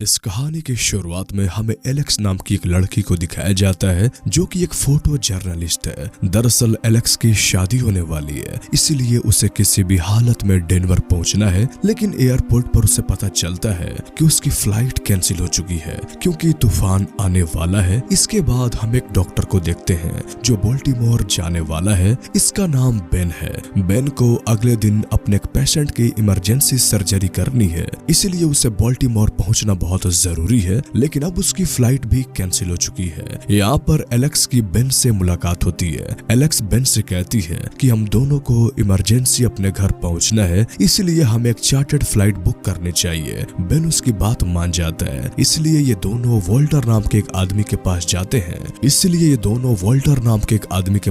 इस कहानी की शुरुआत में हमें एलेक्स नाम की एक लड़की को दिखाया जाता है जो कि एक फोटो जर्नलिस्ट है। दरअसल एलेक्स की शादी होने वाली है, इसीलिए उसे किसी भी हालत में डेनवर पहुंचना है। लेकिन एयरपोर्ट पर उसे पता चलता है कि उसकी फ्लाइट कैंसिल हो चुकी है क्योंकि तूफान आने वाला है। इसके बाद हम एक डॉक्टर को देखते हैं जो बाल्टीमोर जाने वाला है। इसका नाम बेन है। बेन को अगले दिन अपने एक पेशेंट की इमरजेंसी सर्जरी करनी है, इसीलिए उसे बाल्टीमोर पहुंचना बहुत जरूरी है। लेकिन अब उसकी फ्लाइट भी कैंसिल हो चुकी है। यहाँ पर एलेक्स की बेन से मुलाकात होती है। एलेक्स बेन से कहती है कि हम दोनों को इमरजेंसी अपने घर पहुंचना है, इसलिए हमें एक चार्टर्ड फ्लाइट बुक करनी चाहिए। बेन उसकी बात मान जाता है, इसलिए ये दोनों वॉल्टर नाम के एक आदमी के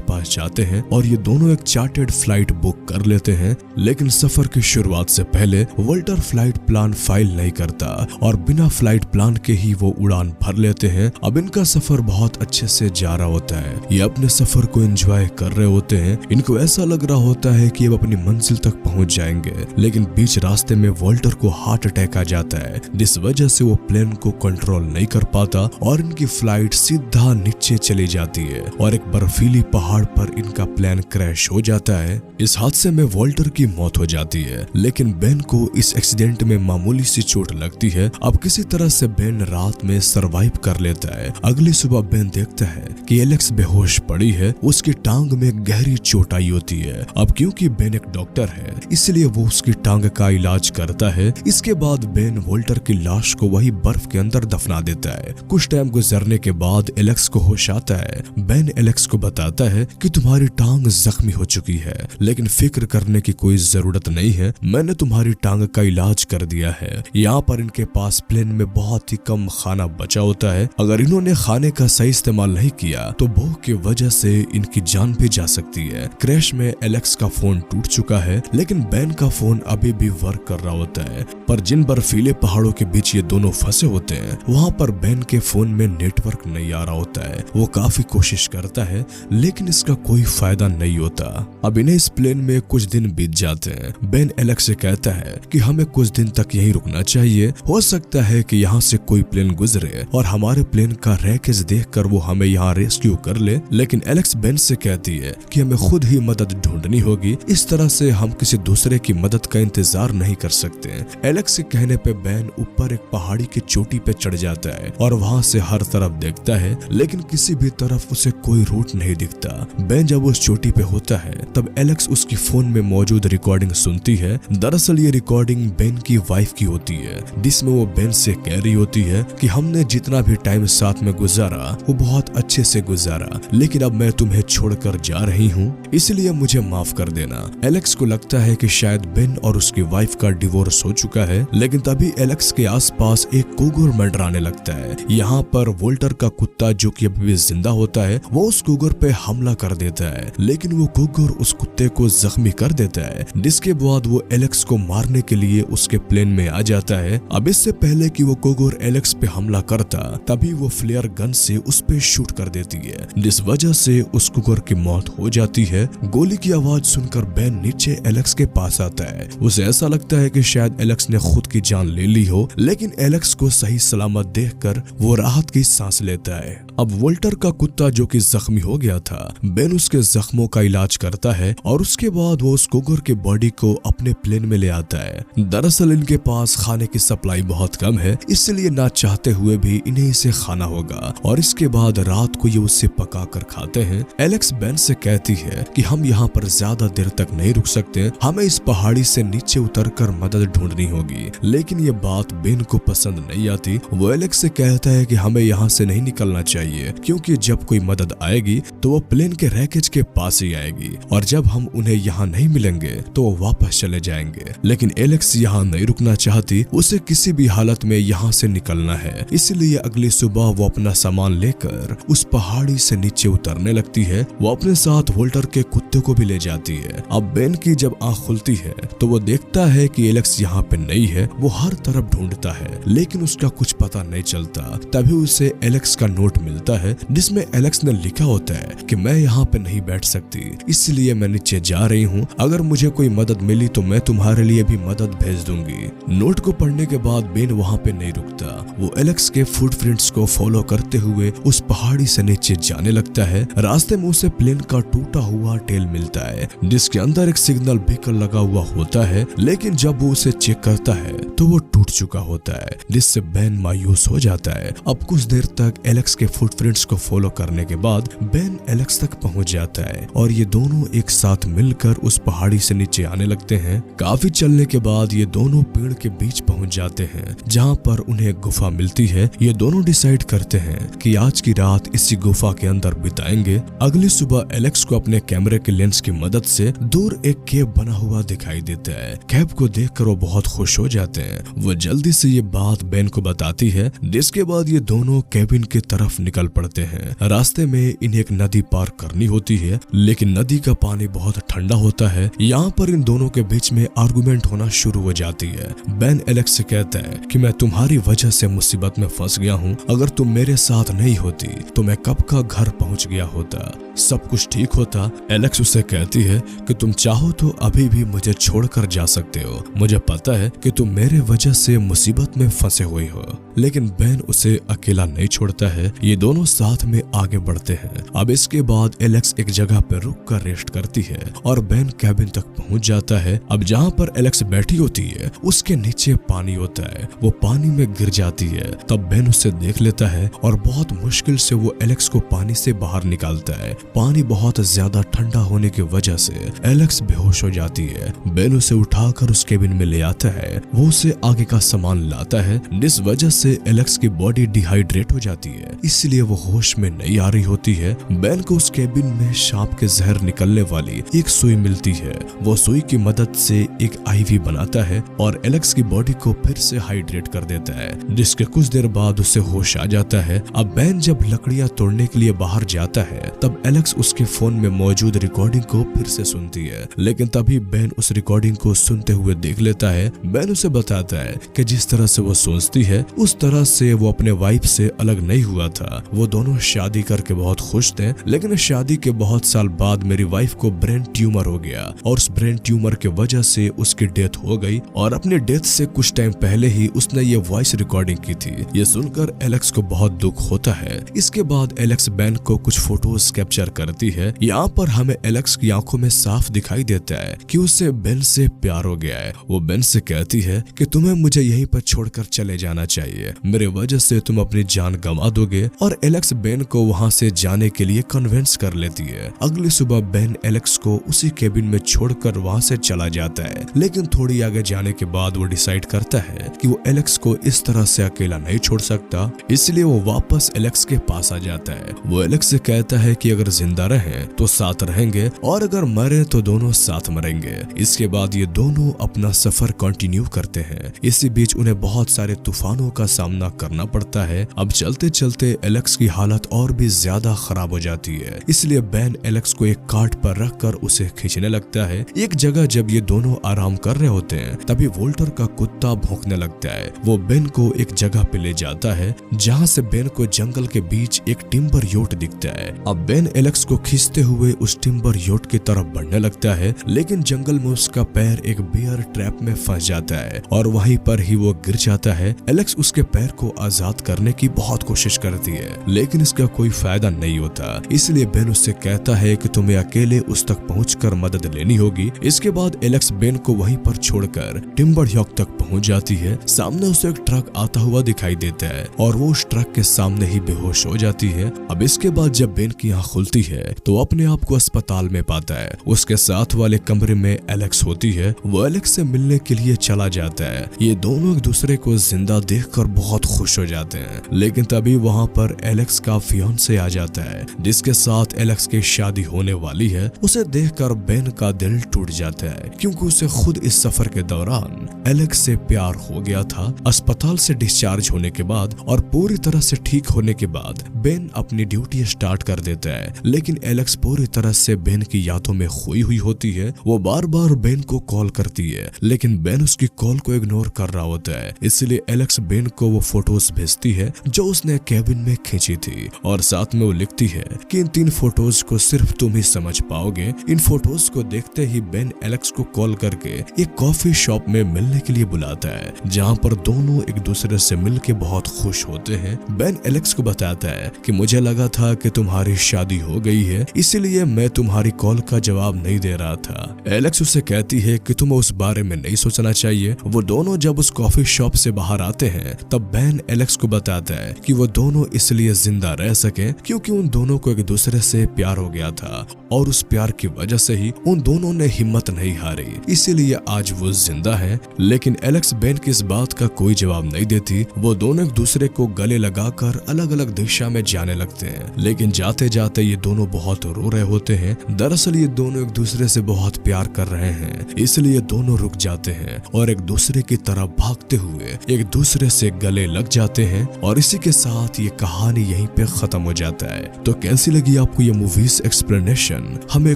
पास जाते हैं और ये दोनों एक चार्टर्ड फ्लाइट बुक कर लेते हैं। लेकिन सफर की शुरुआत से पहले वॉल्टर फ्लाइट प्लान फाइल नहीं करता और बिना फ्लाइट प्लान के ही वो उड़ान भर लेते हैं। अब इनका सफर बहुत अच्छे से जा रहा होता है। ये अपने सफर को एंजॉय कर रहे होते हैं। इनको ऐसा लग रहा होता है कि अब अपनी मंजिल तक पहुंच जाएंगे। लेकिन बीच रास्ते में वॉल्टर को हार्ट अटैक आ जाता है, जिस वजह से वो प्लेन को कंट्रोल नहीं कर पाता और इनकी फ्लाइट सीधा नीचे चली जाती है और एक बर्फीली पहाड़ पर इनका प्लेन क्रैश हो जाता है। इस हादसे में वॉल्टर की मौत हो जाती है, लेकिन बेन को इस एक्सीडेंट में मामूली सी चोट लगती है। अब किसी तरह से बेन रात में सरवाइव कर लेता है। अगली सुबह बेन देखता है कि एलेक्स बेहोश पड़ी है, उसकी टांग में गहरी चोट आई होती है। अब क्योंकि बेन एक डॉक्टर है, इसलिए वो उसकी टांग का इलाज करता है। इसके बाद बेन वॉल्टर की लाश को वही बर्फ के अंदर दफना देता है। कुछ टाइम गुजरने के बाद एलेक्स को होश आता है। बेन एलेक्स को बताता है कि तुम्हारी टांग जख्मी हो चुकी है, लेकिन फिक्र करने की कोई जरूरत नहीं है, मैंने तुम्हारी टांग का इलाज कर दिया है। यहाँ पर इनके पास प्लेन में बहुत ही कम खाना बचा होता है। अगर इन्होंने खाने का सही इस्तेमाल नहीं किया तो भूख की वजह से इनकी जान भी जा सकती है। क्रैश में एलेक्स का फोन टूट चुका है, लेकिन बेन का फोन अभी भी वर्क कर रहा होता है। पर जिन बर्फीले पहाड़ों के बीच ये दोनों फंसे होते हैं, वहाँ पर बेन के फोन में नेटवर्क नहीं आ रहा होता है। वो काफी कोशिश करता है, लेकिन इसका कोई फायदा नहीं होता। अब इन्हें इस प्लेन में कुछ दिन बीत जाते हैं। बेन एलेक्स से कहता है कि हमें कुछ दिन तक यहीं रुकना चाहिए, हो सकता है कि यहाँ से कोई प्लेन गुजरे और हमारे प्लेन का रैकेज देखकर वो हमें यहाँ रेस्क्यू कर ले। लेकिन एलेक्स बेन से कहती है कि हमें खुद ही मदद ढूंढनी होगी, इस तरह से हम किसी दूसरे की मदद का इंतजार नहीं कर सकते। एलेक्स के कहने पे बेन ऊपर एक पहाड़ी की चोटी पे चढ़ जाता है और वहाँ से हर तरफ देखता है, लेकिन किसी भी तरफ उसे कोई रूट नहीं दिखता। बेन जब उस चोटी पे होता है तब एलेक्स उसकी फोन में मौजूद रिकॉर्डिंग सुनती है। दरअसल ये रिकॉर्डिंग बेन की वाइफ की होती है, जिसमें वो बेन से कह रही होती है कि हमने जितना भी टाइम साथ में गुजारा वो बहुत अच्छे से गुजारा, लेकिन अब मैं तुम्हें छोड़कर जा रही हूँ, इसलिए मुझे माफ कर देना। एलेक्स को लगता है कि शायद बेन और उसकी वाइफ का डिवोर्स हो चुका है, लेकिन तभी एलेक्स के आसपास एक कुकुर मंडराने लगता है। यहाँ पर वॉल्टर का कुत्ता जो कि अभी भी जिंदा होता है, वो उस कुकुर पे हमला कर देता है, लेकिन वो कुकुर उस कुत्ते को जख्मी कर देता है, जिसके बाद वो एलेक्स को मारने के लिए उसके प्लेन में आ जाता है। अब इससे पहले कि वो कुकुर एलेक्स पे हमला करता, तभी वो फ्लेयर गन से उस पे शूट कर देती है, जिस वजह से उस कुकुर की मौत हो जाती है। गोली की आवाज सुनकर बेन नीचे एलेक्स के पास आता है। उसे ऐसा लगता है कि शायद एलेक्स ने खुद की जान ले ली हो, लेकिन एलेक्स को सही सलामत देखकर वो राहत की सांस लेता है। अब वॉल्टर का कुत्ता जो कि जख्मी हो गया था, बेन उसके जख्मों का इलाज करता है और उसके बाद वो उस कुकुर की बॉडी को अपने प्लेन में ले आता है। दरअसल इनके पास खाने की सप्लाई बहुत कम है, इसलिए ना चाहते हुए भी इन्हें इसे खाना होगा और इसके बाद रात को ये उससे पका कर खाते हैं। एलेक्स बेन से कहती है कि हम यहाँ पर ज्यादा देर तक नहीं रुक सकते, हमें इस पहाड़ी से नीचे उतरकर मदद ढूंढनी होगी। लेकिन ये बात बेन को पसंद नहीं आती। वो एलेक्स से कहता है कि हमें यहाँ से नहीं निकलना चाहिए, क्योंकि जब कोई मदद आएगी तो वो प्लेन के रैकेज के पास ही आएगी और जब हम उन्हें यहाँ नहीं मिलेंगे तो वो वापस चले जाएंगे। लेकिन एलेक्स यहाँ नहीं रुकना चाहती, उसे किसी भी हालत में यहाँ से निकलना है, इसलिए अगली सुबह वो अपना सामान लेकर उस पहाड़ी से नीचे उतरने लगती है। वो अपने साथ वॉल्टर के कुत्ते को भी ले जाती है। अब बेन की जब आँख खुलती है तो वो देखता है कि एलेक्स यहाँ पे नहीं है। वो हर तरफ ढूंढता है, लेकिन उसका कुछ पता नहीं चलता। तभी उसे एलेक्स का नोट मिलता है, जिसमें एलेक्स ने लिखा होता है कि मैं यहाँ पे नहीं बैठ सकती, इसलिए मैं नीचे जा रही हूँ, अगर मुझे कोई मदद मिली तो मैं तुम्हारे लिए भी मदद भेज दूंगी। नोट को पढ़ने के बाद बेन वहाँ पे नहीं रुकता। वो एलेक्स के फुटप्रिंट्स को फॉलो करते हुए उस पहाड़ी से नीचे जाने लगता है। रास्ते में उसे प्लेन का टूटा हुआ टेल मिलता है जिसके अंदर एक सिग्नल बीकन लगा हुआ होता है, लेकिन जब वो उसे चेक करता है तो वो टूट चुका होता है, जिससे बेन मायूस हो जाता है। अब कुछ देर तक एलेक्स के फुटप्रिंट्स को फॉलो करने के बाद बेन एलेक्स तक पहुंच जाता है और ये दोनों एक साथ मिलकर उस पहाड़ी से नीचे आने लगते हैं। काफी चलने के बाद ये दोनों पेड़ के बीच पहुंच जाते हैं जहां पर उन्हें एक गुफा मिलती है। ये दोनों डिसाइड करते हैं कि आज की रात इसी गुफा के अंदर बिताएंगे। अगली सुबह एलेक्स को अपने कैमरे के लेंस की मदद से दूर एक केव बना हुआ दिखाई देता है। केव को देखकर वो बहुत खुश हो जाते हैं। वो जल्दी से ये बात बेन को बताती है, जिसके बाद ये दोनों केबिन की तरफ निकल पड़ते हैं। रास्ते में इन्हें एक नदी पार करनी होती है, लेकिन नदी का पानी बहुत ठंडा होता है। यहाँ पर इन दोनों के बीच में आर्गुमेंट होना शुरू हो जाती है। बेन एलेक्स से कहता है कि मैं तुम्हारी वजह से मुसीबत में फंस गया हूँ, अगर तुम मेरे साथ नहीं होती तो मैं कब का घर पहुँच गया होता, सब कुछ ठीक होता। एलेक्स उसे कहती है कि तुम चाहो तो अभी भी मुझे छोड़कर जा सकते हो, मुझे पता है कि तुम मेरे वजह से मुसीबत में फंसे हुए हो। लेकिन बेन उसे अकेला नहीं छोड़ता है। ये दोनों साथ में आगे बढ़ते हैं। अब इसके बाद एलेक्स एक जगह पर रुक कर रेस्ट करती है और बेन कैबिन तक पहुंच जाता है। अब जहां पर एलेक्स बैठी होती है उसके नीचे पानी होता है। वो पानी में गिर जाती है। तब बेन उसे देख लेता है और बहुत मुश्किल से वो एलेक्स को पानी से बाहर निकालता है। पानी बहुत ज्यादा ठंडा होने की वजह से एलेक्स बेहोश हो जाती है। बेन उसे उठाकर उस केबिन में ले आता है। वो उसे आगे का सामान लाता है, जिस वजह से एलेक्स की बॉडी डिहाइड्रेट हो जाती है, इसलिए वो होश में नहीं आ रही होती है। बेन को उस केबिन में सांप के जहर निकलने वाली एक सुई मिलती है। वो सुई की मदद से एक आईवी बनाता है और एलेक्स की बॉडी को फिर से हाइड्रेट कर देता है, जिसके कुछ देर बाद उसे होश आ जाता है। अब बेन जब लकड़ियां तोड़ने के लिए बाहर जाता है तब एलेक्स उसके फोन में मौजूद रिकॉर्डिंग को फिर से सुनती है, लेकिन तभी बेन उस रिकॉर्डिंग को सुनते हुए देख लेता है। बेन उसे बताता है कि जिस तरह से वो सोचती है उस तरह से वो अपने वाइफ से अलग नहीं हुआ था। वो दोनों शादी करके बहुत खुश थे, लेकिन शादी के बहुत साल बाद मेरी वाइफ को ब्रेन ट्यूमर हो गया और उस ब्रेन ट्यूमर के वजह से उसकी डेथ हो गई और अपनी डेथ से कुछ टाइम पहले ही उसने ये वॉइस रिकॉर्डिंग की थी। ये सुनकर एलेक्स को बहुत दुख होता है। इसके बाद एलेक्स बेन को कुछ फोटोज कैप्चर करती है। यहाँ पर हमें एलेक्स की आंखों में साफ दिखाई देता है कि उसे बेन से प्यार हो गया है। वो बेन से कहती है कि तुम्हें मुझे यहीं पर छोड़कर चले जाना चाहिए, मेरे वजह से तुम अपनी जान गंवा दोगे। और एलेक्स बेन को वहां से जाने के लिए कन्विंस कर लेती है। अगली सुबह बेन एलेक्स को उसी केबिन में छोड़कर वहां से चला जाता है, लेकिन थोड़ी आगे जाने के बाद वो डिसाइड करता है कि वो एलेक्स को इस तरह से अकेला नहीं छोड़ सकता, इसलिए वो वापस एलेक्स के पास आ जाता है। वो एलेक्स से कहता है कि अगर जिंदा रहें तो साथ रहेंगे और अगर मरे तो दोनों साथ मरेंगे। इसके बाद ये दोनों अपना सफर कंटिन्यू करते हैं। इसी बीच उन्हें बहुत सारे तूफानों का सामना करना पड़ता है। अब चलते चलते एलेक्स की हालत और भी ज्यादा खराब हो जाती है, इसलिए बेन एलेक्स को एक कार्ट पर रखकर उसे खींचने लगता है। एक जगह जब ये दोनों आराम कर रहे होते हैं तभी वोल्टर का कुत्ता भौंकने लगता है। वो बेन को एक जगह पे ले जाता है जहाँ से बेन को जंगल के बीच एक टिम्बर योट दिखता है। अब बेन एलेक्स को खींचते हुए उस टिम्बर योट की तरफ बढ़ने लगता है, लेकिन जंगल में उसका पैर एक बियर ट्रैप में फंस जाता है और वहीं पर ही वो गिर जाता है। एलेक्स उसके पैर को आजाद करने की बहुत कोशिश करती है, लेकिन इसका कोई फायदा नहीं होता, इसलिए बेन उससे कहता है कि तुम्हें अकेले उस तक पहुंचकर मदद लेनी होगी। इसके बाद एलेक्स बेन को वहीं पर छोड़कर टिम्बर यॉक तक पहुंच जाती है। सामने उसे एक ट्रक आता हुआ दिखाई देता है और वो उस ट्रक के सामने ही बेहोश हो जाती है। अब इसके बाद जब बेन की आंख खुलती है तो अपने आप को अस्पताल में पाता है। उसके साथ वाले कमरे में एलेक्स होती है। वो एलेक्स से मिलने के लिए चला जाता है। ये दोनों एक दूसरे को जिंदा देखकर बहुत खुश हो जाते हैं, लेकिन तभी वहाँ पर एलेक्स का फियांसे आ जाता है जिसके साथ एलेक्स की शादी होने वाली है। उसे देखकर बेन का दिल टूट जाता है क्योंकि उसे खुद इस सफर के दौरान एलेक्स से प्यार हो गया था। अस्पताल से डिस्चार्ज होने के बाद और पूरी तरह से ठीक होने के बाद बेन अपनी ड्यूटी स्टार्ट कर देता है है, लेकिन एलेक्स पूरी तरह से बेन की यादों में खोई हुई होती है। वो बार बार बेन को कॉल करती है, लेकिन बेन उसकी कॉल को इग्नोर कर रहा होता है। इसलिए एलेक्स बेन को वो फोटोज भेजती है जो उसने केबिन में खींची थी, और साथ में वो लिखती है कि इन 3 फोटोज को सिर्फ तुम ही समझ पाओगे। इन फोटोज को देखते ही बेन एलेक्स को कॉल करके एक कॉफी शॉप में मिलने के लिए बुलाता है, जहाँ पर दोनों एक दूसरे से मिलके बहुत खुश होते हैं। बेन एलेक्स को बताता है कि मुझे लगा था कि तुम्हारी शादी हो गई है, इसीलिए मैं तुम्हारी कॉल का जवाब नहीं दे रहा था। एलेक्स उसे कहती है कि तुम्हें उस बारे में नहीं सोचना चाहिए। वो दोनों जब उस कॉफी शॉप से बाहर आते हैं तब बेन एलेक्स को बताता है कि वो दोनों इसलिए जिंदा रह सके क्योंकि उन दोनों को एक दूसरे से प्यार हो गया था, और उस प्यार की वजह से ही उन दोनों ने हिम्मत नहीं हारी, इसीलिए आज वो जिंदा है। लेकिन एलेक्स बेन की इस बात का कोई जवाब नहीं देती। वो दोनों एक दूसरे को गले लगाकर अलग अलग दिशा में जाने लगते हैं, लेकिन जाते जाते ये दोनों बहुत रो रहे होते हैं। दरअसल ये दोनों एक दूसरे से बहुत प्यार कर रहे हैं, इसलिए दोनों रुक जाते हैं और एक दूसरे की तरफ भागते हुए एक दूसरे से गले लग जाते हैं। और इसी के साथ ये कहानी यहीं पे खत्म हो जाता है। तो कैसी लगी आपको ये मूवीज एक्सप्लेनेशन, हमें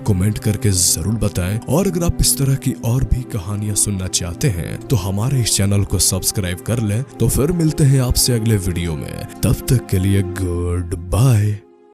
कमेंट करके जरूर बताएं। और अगर आप इस तरह की और भी कहानियां सुनना चाहते हैं तो हमारे इस चैनल को सब्सक्राइब कर लें। तो फिर मिलते हैं आपसे अगले वीडियो में, तब तक के लिए गुड बाय।